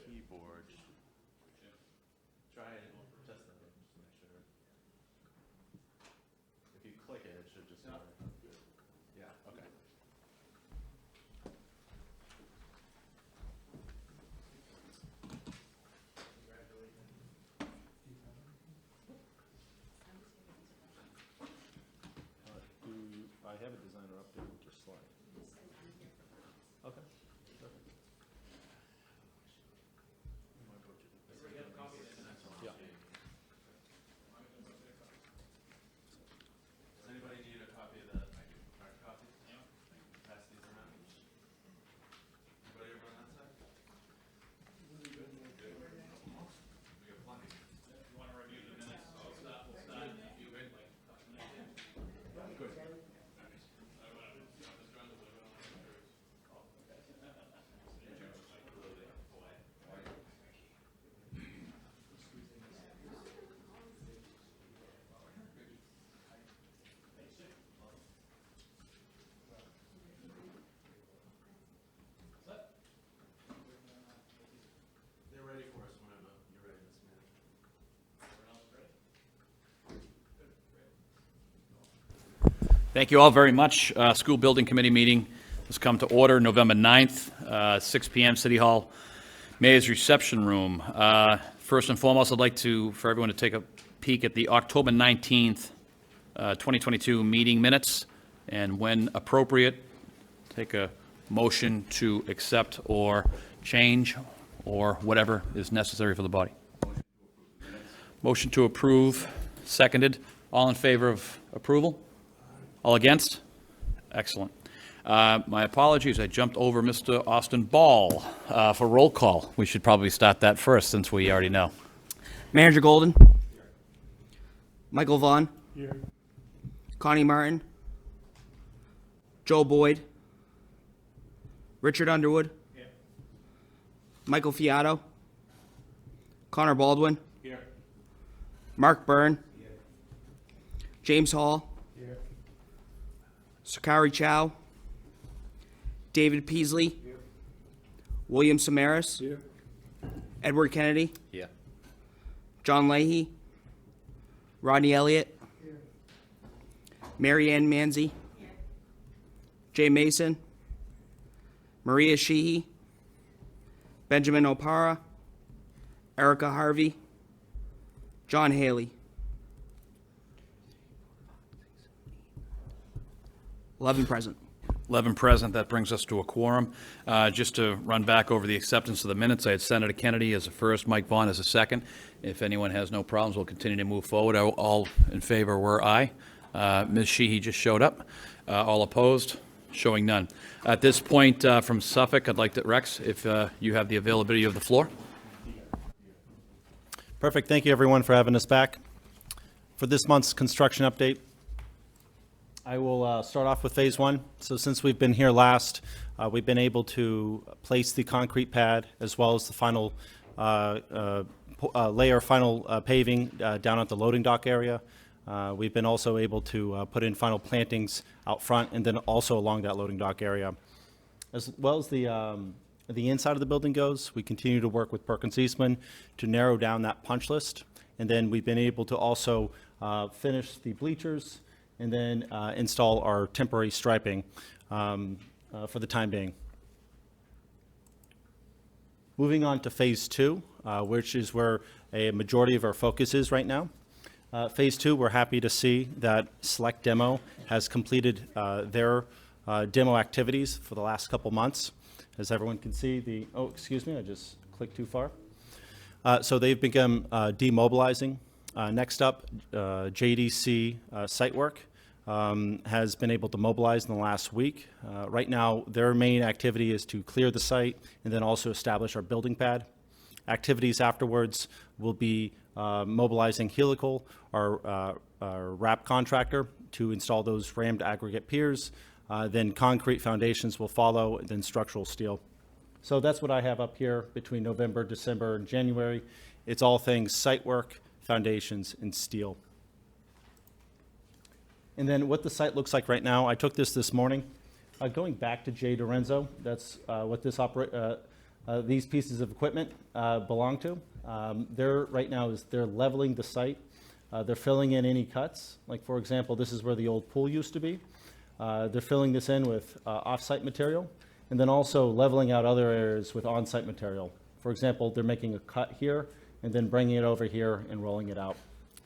Keyboard. Try it. Test it. Just make sure. If you click it, it should just. Yeah. Okay. I have a designer update with your slide. Okay. Perfect. Yeah. Does anybody need a copy of that? Hard copy? Yeah. Pass these around. Anybody ever on that side? We got plenty. You want to review the minutes? We'll start. You read like Good. They're ready for us whenever you're ready, Mr. Manager. Thank you all very much. School Building Committee meeting has come to order November 9th, 6 p.m. City Hall, Mayor's Reception Room. First and foremost, I'd like for everyone to take a peek at the October 19th, 2022 meeting minutes, and when appropriate, take a motion to accept or change or whatever is necessary for the body. Motion to approve, seconded. All in favor of approval? All against? Excellent. My apologies, I jumped over Mr. Austin Ball for roll call. We should probably start that first since we already know. Manager Golden. Michael Vaughn. Here. Connie Martin. Joe Boyd. Richard Underwood. Here. Michael Fiato. Connor Baldwin. Here. Mark Byrne. Here. James Hall. Here. Sakari Chow. David Peasley. Here. William Samaras. Here. Edward Kennedy. Yeah. John Leahy. Rodney Elliott. Here. Mary Ann Manzi. Here. Jay Mason. Maria Sheehy. Benjamin Opara. Erica Harvey. John Haley. 11 present. 11 present, that brings us to a quorum. Just to run back over the acceptance of the minutes, I had Senator Kennedy as a first, Mike Vaughn as a second. If anyone has no problems, we'll continue to move forward. All in favor were aye. Ms. Sheehy just showed up. All opposed? Showing none. At this point, from Suffolk, I'd like to, Rex, if you have the availability of the floor. Perfect. Thank you, everyone, for having us back. For this month's construction update, I will start off with Phase 1. So since we've been here last, we've been able to place the concrete pad as well as the final layer, final paving down at the loading dock area. We've been also able to put in final plantings out front and then also along that loading dock area. As well as the inside of the building goes, we continue to work with Perkins Eastman to narrow down that punch list. And then we've been able to also finish the bleachers and then install our temporary striping for the time being. Moving on to Phase 2, which is where a majority of our focus is right now. Phase 2, we're happy to see that Select Demo has completed their demo activities for the last couple months. As everyone can see, oh, excuse me, I just clicked too far. So they've begun demobilizing. Next up, JDC Site Work has been able to mobilize in the last week. Right now, their main activity is to clear the site and then also establish our building pad. Activities afterwards will be mobilizing Helical, our wrap contractor, to install those rammed aggregate piers. Then concrete foundations will follow, and then structural steel. So that's what I have up here between November, December, and January. It's all things site work, foundations, and steel. And then what the site looks like right now, I took this morning. Going back to Jay Dorenzo, that's what these pieces of equipment belong to. Right now they're leveling the site. They're filling in any cuts. Like, for example, this is where the old pool used to be. They're filling this in with off-site material, and then also leveling out other areas with on-site material. For example, they're making a cut here and then bringing it over here and rolling it out.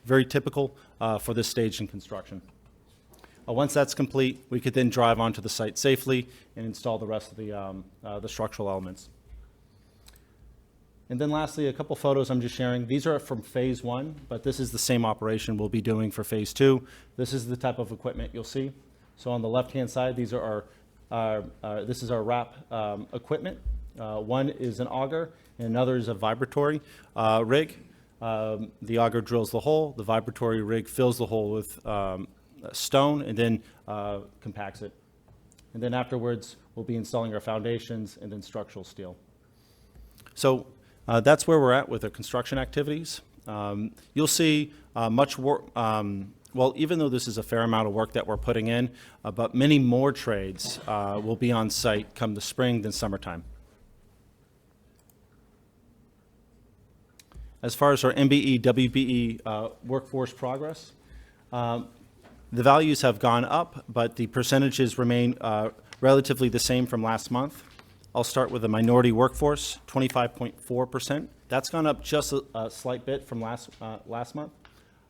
Very typical for this stage in construction. Once that's complete, we could then drive onto the site safely and install the rest of the structural elements. And then lastly, a couple photos I'm just sharing. These are from Phase 1, but this is the same operation we'll be doing for Phase 2. This is the type of equipment you'll see. So on the left-hand side, these are this is our wrap equipment. One is an auger, and another is a vibratory rig. The auger drills the hole. The vibratory rig fills the hole with stone and then compacts it. And then afterwards, we'll be installing our foundations and then structural steel. So that's where we're at with our construction activities. You'll see much work. Well, even though this is a fair amount of work that we're putting in, but many more trades will be on site come the spring than summertime. As far as our MBE, WBE workforce progress, the values have gone up, but the percentages remain relatively the same from last month. I'll start with the minority workforce, 25.4%. That's gone up just a slight bit from last month.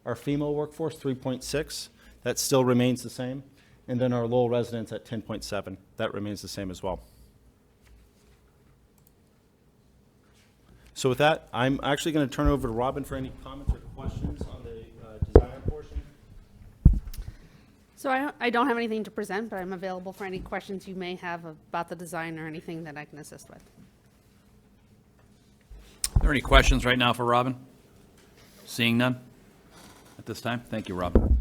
Our female workforce, 3.6. That still remains the same. And then our Lowell residents at 10.7. That remains the same as well. So with that, I'm actually going to turn it over to Robin for any comments or questions on the design portion. So I don't have anything to present, but I'm available for any questions you may have about the design or anything that I can assist with. Are there any questions right now for Robin? Seeing none at this time? Thank you, Robin.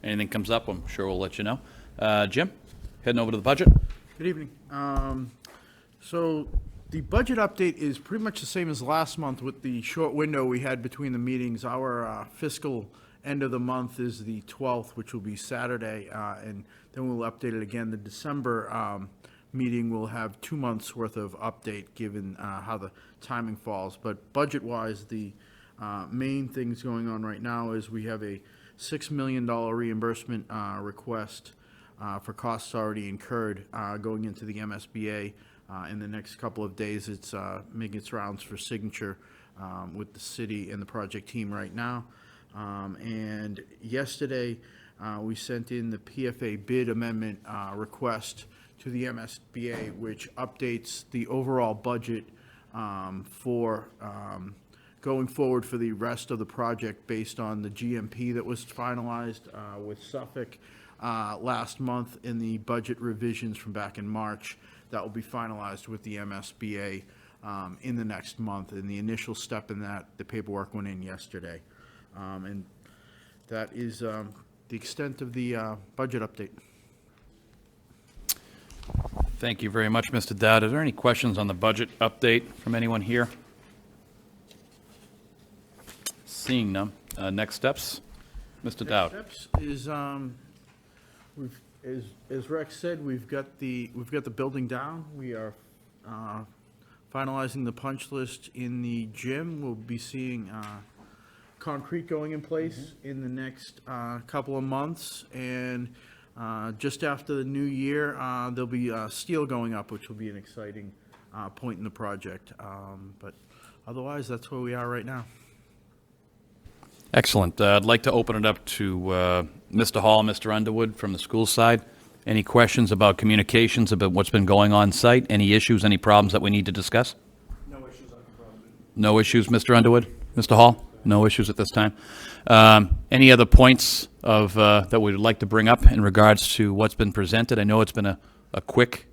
Anything comes up, I'm sure we'll let you know. Jim, heading over to the budget. Good evening. So the budget update is pretty much the same as last month with the short window we had between the meetings. Our fiscal end of the month is the 12th, which will be Saturday, and then we'll update it again. The December meeting will have 2 months worth of update given how the timing falls. But budget-wise, the main things going on right now is we have a $6 million reimbursement request for costs already incurred going into the MSBA. In the next couple of days, it's making its rounds for signature with the city and the project team right now. And yesterday, we sent in the PFA bid amendment request to the MSBA, which updates the overall budget for going forward for the rest of the project based on the GMP that was finalized with Suffolk last month in the budget revisions from back in March. That will be finalized with the MSBA in the next month. And the initial step in that, the paperwork went in yesterday. And that is the extent of the budget update. Thank you very much, Mr. Dowd. Are there any questions on the budget update from anyone here? Seeing none. Next steps, Mr. Dowd. Steps is, we've, as Rex said, we've got the building down. We are finalizing the punch list in the gym. We'll be seeing concrete going in place in the next couple of months. And just after the new year, there'll be steel going up, which will be an exciting point in the project. But otherwise, that's where we are right now. Excellent. I'd like to open it up to Mr. Hall, Mr. Underwood from the school side. Any questions about communications, about what's been going on site? Any issues, any problems that we need to discuss? No issues, I can probably. No issues, Mr. Underwood? Mr. Hall? No issues at this time. Any other points of, that we'd like to bring up in regards to what's been presented? I know it's been a quick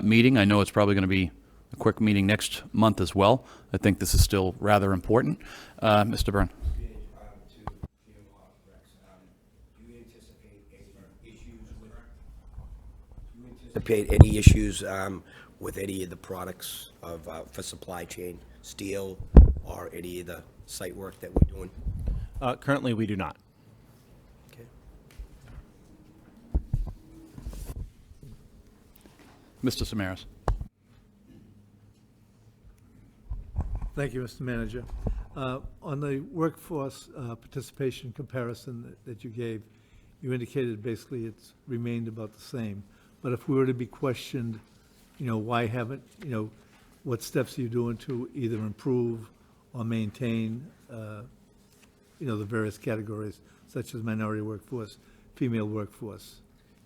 meeting. I know it's probably going to be a quick meeting next month as well. I think this is still rather important. Mr. Byrne? Anticipate any issues with any of the products of, for supply chain, steel, or any of the site work that we're doing? Currently, we do not. Okay. Mr. Samaras? Thank you, Mr. Manager. On the workforce participation comparison that you gave, you indicated basically it's remained about the same. But if we were to be questioned, why haven't, what steps are you doing to either improve or maintain, the various categories, such as minority workforce, female workforce?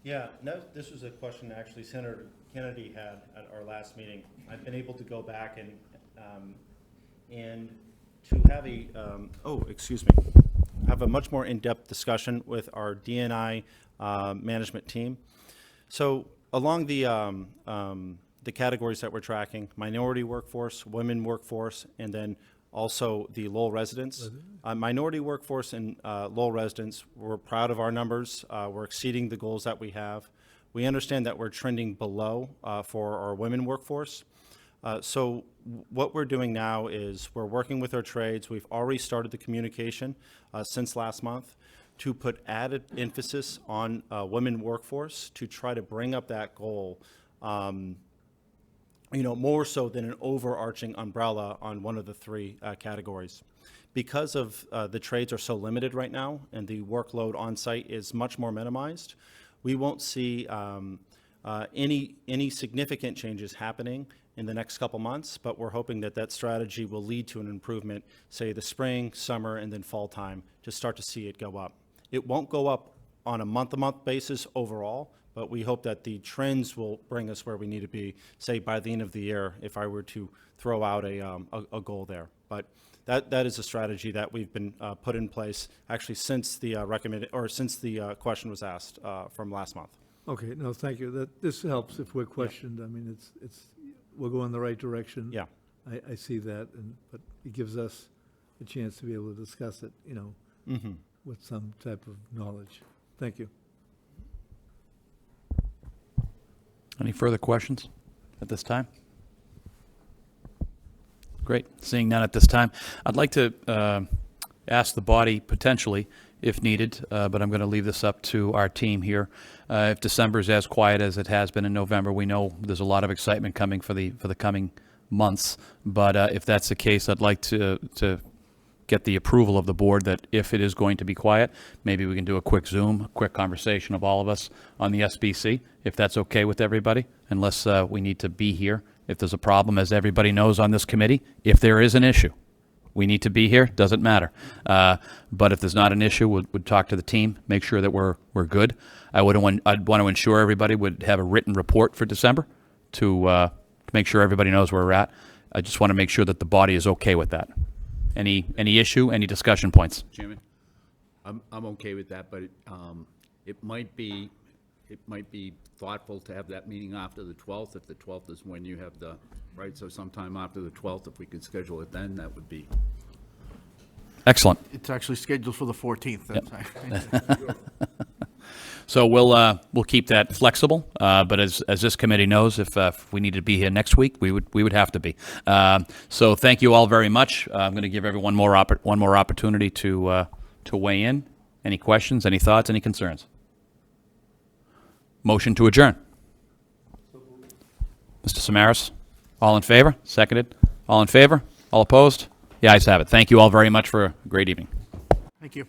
Yeah, no, this was a question actually Senator Kennedy had at our last meeting. I've been able to go back and to have have a much more in-depth discussion with our D&I management team. So along the categories that we're tracking, minority workforce, women workforce, and then also the Lowell residents. Minority workforce and Lowell residents, we're proud of our numbers. We're exceeding the goals that we have. We understand that we're trending below for our women workforce. So what we're doing now is we're working with our trades. We've already started the communication since last month to put added emphasis on women workforce to try to bring up that goal, more so than an overarching umbrella on one of the three categories. Because of the trades are so limited right now and the workload on site is much more minimized, we won't see any significant changes happening in the next couple months, but we're hoping that that strategy will lead to an improvement, say the spring, summer, and then fall time, to start to see it go up. It won't go up on a month-to-month basis overall, but we hope that the trends will bring us where we need to be, say by the end of the year, if I were to throw out a goal there. But that is a strategy that we've been put in place actually since the since the question was asked from last month. Okay, no, thank you. This helps if we're questioned. I mean, we're going the right direction. Yeah. I see that, but it gives us a chance to be able to discuss it, with some type of knowledge. Thank you. Any further questions at this time? Great. Seeing none at this time, I'd like to ask the body potentially, if needed, but I'm going to leave this up to our team here. If December is as quiet as it has been in November, we know there's a lot of excitement coming for the coming months. But if that's the case, I'd like to get the approval of the board that if it is going to be quiet, maybe we can do a quick Zoom, a quick conversation of all of us on the SBC, if that's okay with everybody, unless we need to be here. If there's a problem, as everybody knows on this committee, if there is an issue, we need to be here, doesn't matter. But if there's not an issue, we'd talk to the team, make sure that we're good. I'd want to ensure everybody would have a written report for December to make sure everybody knows where we're at. I just want to make sure that the body is okay with that. Any issue, any discussion points? Chairman, I'm okay with that, but it might be thoughtful to have that meeting after the 12th, if the 12th is when you have the, right, so sometime after the 12th, if we could schedule it then, that would be. Excellent. It's actually scheduled for the 14th. That's So we'll keep that flexible, but as this committee knows, if we needed to be here next week, we would have to be. So thank you all very much. I'm going to give everyone one more opportunity to weigh in. Any questions, any thoughts, any concerns? Motion to adjourn. Mr. Samaras, all in favor? Seconded. All in favor? All opposed? The ayes have it. Thank you all very much for a great evening. Thank you.